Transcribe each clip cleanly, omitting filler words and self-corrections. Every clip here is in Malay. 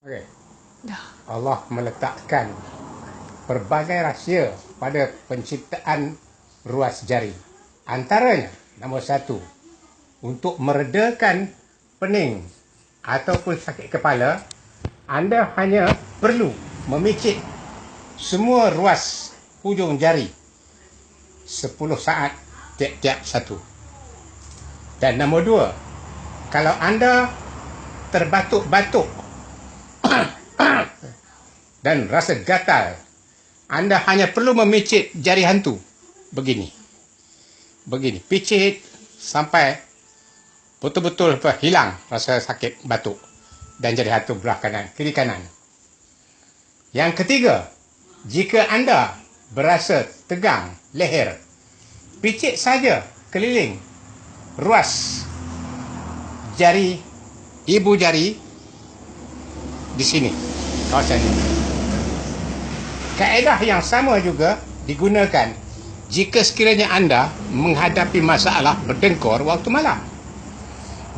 Okay. Allah meletakkan pelbagai rahsia pada penciptaan ruas jari. Antaranya, nombor satu, untuk meredakan pening ataupun sakit kepala, anda hanya perlu memicit semua ruas hujung jari 10 saat tiap-tiap satu. Dan nombor dua, kalau anda terbatuk-batuk dan rasa gatal, anda hanya perlu memicit jari hantu begini, picit sampai betul-betul hilang rasa sakit batuk dan jari hantu belah kanan, kiri kanan. Yang ketiga, jika anda berasa tegang leher, picit saja keliling ruas jari, ibu jari di sini, kawasan ini. Kaedah yang sama juga digunakan jika sekiranya anda menghadapi masalah berdengkur waktu malam.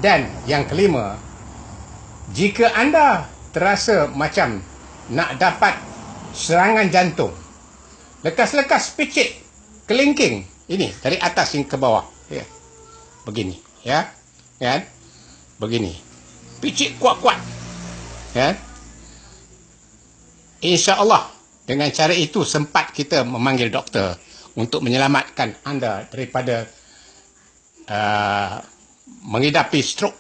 Dan yang kelima, jika anda terasa macam nak dapat serangan jantung, lekas-lekas picit kelingking ini dari atas hingga ke bawah, ya. Begini, ya, kan? Begini, picit kuat-kuat, ya. InsyaAllah dengan cara itu sempat kita memanggil doktor untuk menyelamatkan anda daripada mengidapi strok